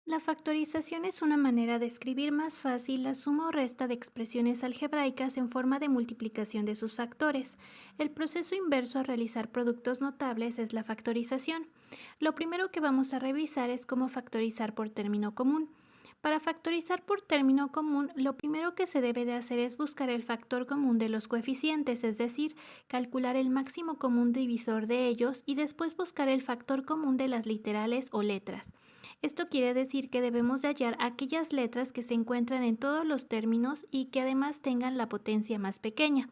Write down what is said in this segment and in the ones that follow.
La factorización es una manera de escribir más fácil la suma o resta de expresiones algebraicas en forma de multiplicación de sus factores. El proceso inverso a realizar productos notables es la factorización. Lo primero que vamos a revisar es cómo factorizar por término común. Para factorizar por término común, lo primero que se debe de hacer es buscar el factor común de los coeficientes, es decir, calcular el máximo común divisor de ellos y después buscar el factor común de las literales o letras. Esto quiere decir que debemos de hallar aquellas letras que se encuentran en todos los términos y que además tengan la potencia más pequeña.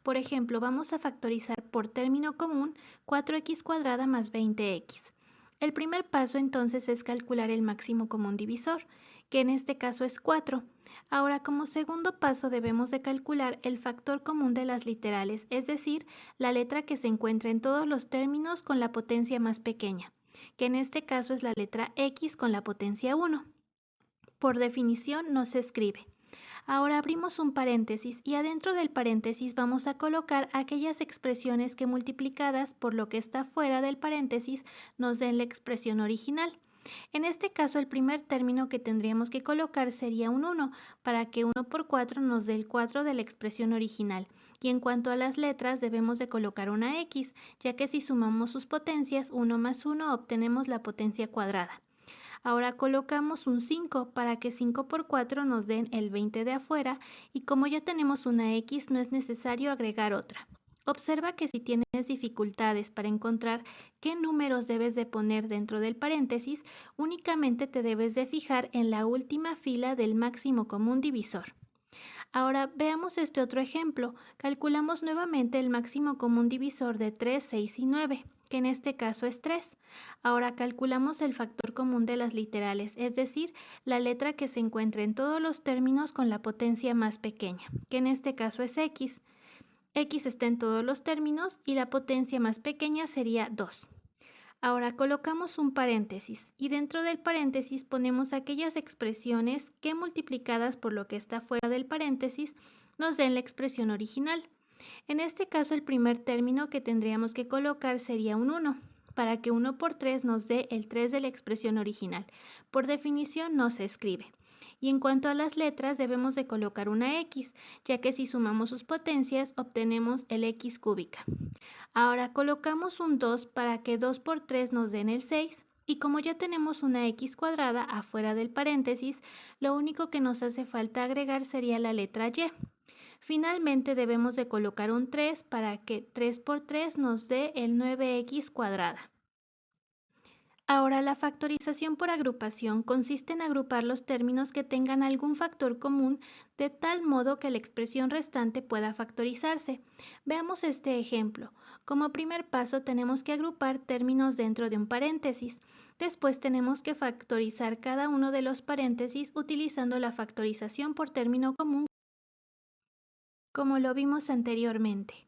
Por ejemplo, vamos a factorizar por término común 4x² más 20x. El primer paso entonces es calcular el máximo común divisor, que en este caso es 4. Ahora, como segundo paso debemos de calcular el factor común de las literales, es decir, la letra que se encuentra en todos los términos con la potencia más pequeña, que en este caso es la letra X con la potencia 1. Por definición no se escribe. Ahora abrimos un paréntesis y adentro del paréntesis vamos a colocar aquellas expresiones que multiplicadas por lo que está fuera del paréntesis nos den la expresión original. En este caso el primer término que tendríamos que colocar sería un 1 para que 1 por 4 nos dé el 4 de la expresión original. Y en cuanto a las letras debemos de colocar una X, ya que si sumamos sus potencias 1 más 1 obtenemos la potencia cuadrada. Ahora colocamos un 5 para que 5 por 4 nos den el 20 de afuera y como ya tenemos una X no es necesario agregar otra. Observa que si tienes dificultades para encontrar qué números debes de poner dentro del paréntesis, únicamente te debes de fijar en la última fila del máximo común divisor. Ahora veamos este otro ejemplo. Calculamos nuevamente el máximo común divisor de 3, 6 y 9, que en este caso es 3. Ahora calculamos el factor común de las literales, es decir, la letra que se encuentra en todos los términos con la potencia más pequeña, que en este caso es X. X está en todos los términos y la potencia más pequeña sería 2. Ahora colocamos un paréntesis y dentro del paréntesis ponemos aquellas expresiones que multiplicadas por lo que está fuera del paréntesis nos den la expresión original. En este caso el primer término que tendríamos que colocar sería un 1, para que 1 por 3 nos dé el 3 de la expresión original. Por definición no se escribe. Y en cuanto a las letras debemos de colocar una X, ya que si sumamos sus potencias obtenemos el X cúbica. Ahora colocamos un 2 para que 2 por 3 nos den el 6 y como ya tenemos una X cuadrada afuera del paréntesis, lo único que nos hace falta agregar sería la letra Y. Finalmente debemos de colocar un 3 para que 3 por 3 nos dé el 9x cuadrada. Ahora, la factorización por agrupación consiste en agrupar los términos que tengan algún factor común de tal modo que la expresión restante pueda factorizarse. Veamos este ejemplo. Como primer paso tenemos que agrupar términos dentro de un paréntesis. Después tenemos que factorizar cada uno de los paréntesis utilizando la factorización por término común, como lo vimos anteriormente.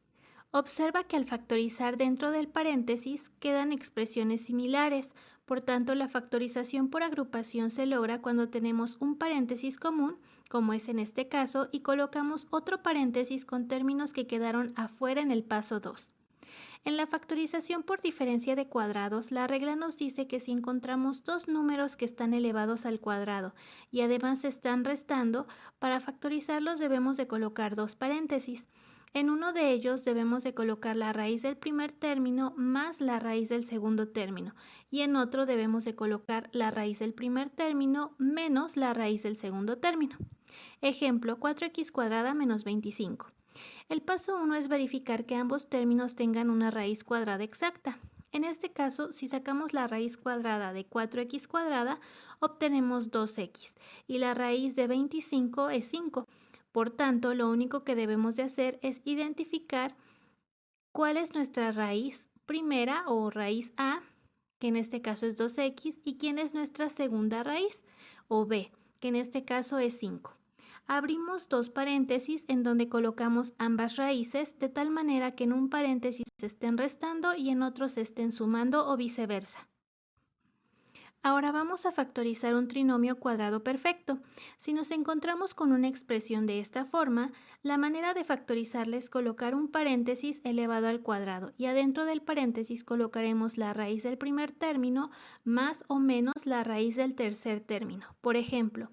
Observa que al factorizar dentro del paréntesis quedan expresiones similares, por tanto la factorización por agrupación se logra cuando tenemos un paréntesis común, como es en este caso, y colocamos otro paréntesis con términos que quedaron afuera en el paso 2. En la factorización por diferencia de cuadrados, la regla nos dice que si encontramos dos números que están elevados al cuadrado y además se están restando, para factorizarlos debemos de colocar dos paréntesis. En uno de ellos debemos de colocar la raíz del primer término más la raíz del segundo término y en otro debemos de colocar la raíz del primer término menos la raíz del segundo término. Ejemplo, 4x² menos 25. El paso 1 es verificar que ambos términos tengan una raíz cuadrada exacta. En este caso, si sacamos la raíz cuadrada de 4x², obtenemos 2x y la raíz de 25 es 5. Por tanto, lo único que debemos de hacer es identificar cuál es nuestra raíz primera o raíz A, que en este caso es 2x, y quién es nuestra segunda raíz, o B, que en este caso es 5. Abrimos dos paréntesis en donde colocamos ambas raíces de tal manera que en un paréntesis se estén restando y en otro se estén sumando o viceversa. Ahora vamos a factorizar un trinomio cuadrado perfecto. Si nos encontramos con una expresión de esta forma, la manera de factorizarla es colocar un paréntesis elevado al cuadrado y adentro del paréntesis colocaremos la raíz del primer término más o menos la raíz del tercer término. Por ejemplo,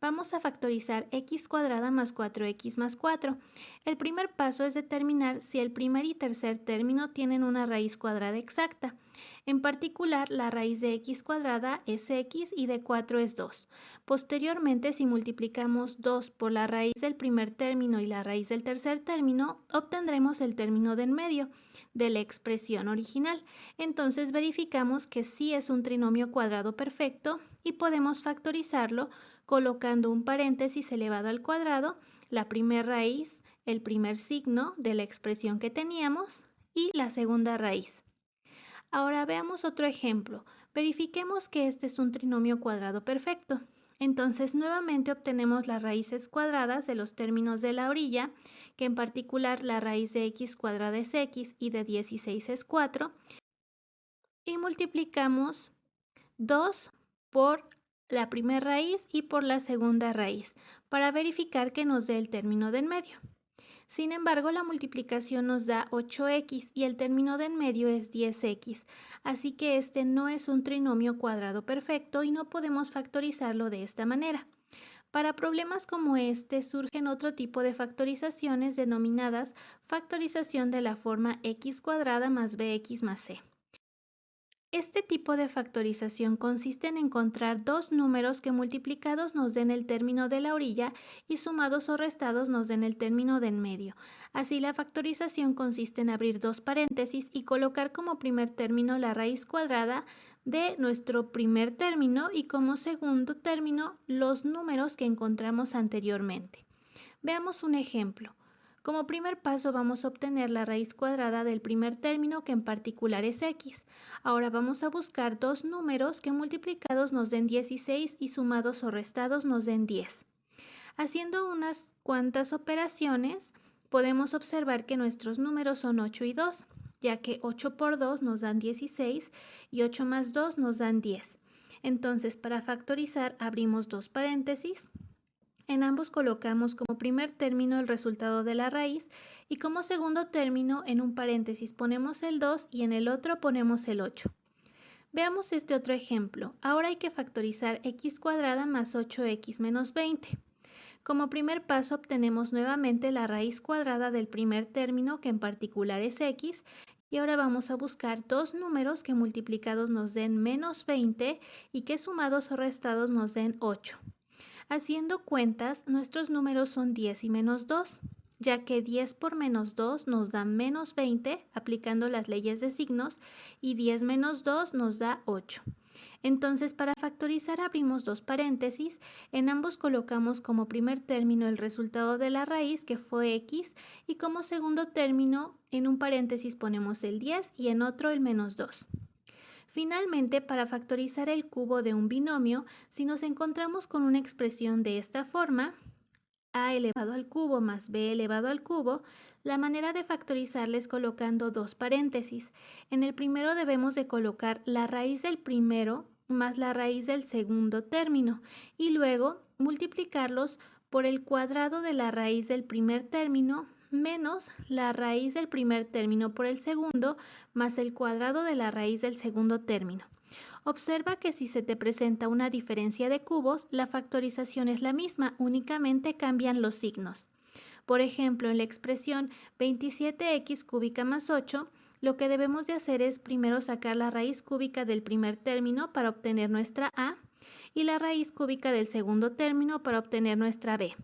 vamos a factorizar x cuadrada más 4x más 4. El primer paso es determinar si el primer y tercer término tienen una raíz cuadrada exacta. En particular, la raíz de x cuadrada es x y de 4 es 2. Posteriormente, si multiplicamos 2 por la raíz del primer término y la raíz del tercer término, obtendremos el término de en medio de la expresión original. Entonces verificamos que sí es un trinomio cuadrado perfecto y podemos factorizarlo colocando un paréntesis elevado al cuadrado, la primera raíz, el primer signo de la expresión que teníamos y la segunda raíz. Ahora veamos otro ejemplo. Verifiquemos que este es un trinomio cuadrado perfecto. Entonces nuevamente obtenemos las raíces cuadradas de los términos de la orilla, que en particular la raíz de x cuadrada es x y de 16 es 4, y multiplicamos 2 por la primera raíz y por la segunda raíz para verificar que nos dé el término de en medio. Sin embargo, la multiplicación nos da 8x y el término de en medio es 10x, así que este no es un trinomio cuadrado perfecto y no podemos factorizarlo de esta manera. Para problemas como este surgen otro tipo de factorizaciones denominadas factorización de la forma x cuadrada más bx más c. Este tipo de factorización consiste en encontrar dos números que multiplicados nos den el término de la orilla y sumados o restados nos den el término de en medio. Así, la factorización consiste en abrir dos paréntesis y colocar como primer término la raíz cuadrada de nuestro primer término y como segundo término los números que encontramos anteriormente. Veamos un ejemplo. Como primer paso vamos a obtener la raíz cuadrada del primer término, que en particular es x. Ahora vamos a buscar dos números que multiplicados nos den 16 y sumados o restados nos den 10. Haciendo unas cuantas operaciones, podemos observar que nuestros números son 8 y 2, ya que 8 por 2 nos dan 16 y 8 más 2 nos dan 10. Entonces, para factorizar, abrimos dos paréntesis. En ambos colocamos como primer término el resultado de la raíz y como segundo término en un paréntesis ponemos el 2 y en el otro ponemos el 8. Veamos este otro ejemplo. Ahora hay que factorizar x cuadrada más 8x menos 20. Como primer paso obtenemos nuevamente la raíz cuadrada del primer término, que en particular es x, y ahora vamos a buscar dos números que multiplicados nos den menos 20 y que sumados o restados nos den 8. Haciendo cuentas, nuestros números son 10 y menos 2, ya que 10 por menos 2 nos da menos 20, aplicando las leyes de signos, y 10 menos 2 nos da 8. Entonces, para factorizar abrimos dos paréntesis, en ambos colocamos como primer término el resultado de la raíz, que fue x, y como segundo término en un paréntesis ponemos el 10 y en otro el menos 2. Finalmente, para factorizar el cubo de un binomio, si nos encontramos con una expresión de esta forma, a elevado al cubo más b elevado al cubo, la manera de factorizarla es colocando dos paréntesis. En el primero debemos de colocar la raíz del primero más la raíz del segundo término y luego multiplicarlos por el cuadrado de la raíz del primer término menos la raíz del primer término por el segundo más el cuadrado de la raíz del segundo término. Observa que si se te presenta una diferencia de cubos, la factorización es la misma, únicamente cambian los signos. Por ejemplo, en la expresión 27x cúbica más 8, lo que debemos de hacer es primero sacar la raíz cúbica del primer término para obtener nuestra a y la raíz cúbica del segundo término para obtener nuestra b.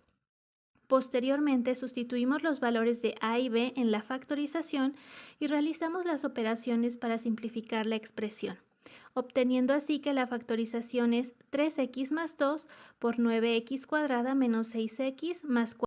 Posteriormente, sustituimos los valores de a y b en la factorización y realizamos las operaciones para simplificar la expresión, obteniendo así que la factorización es 3x más 2 por 9x cuadrada menos 6x más 4.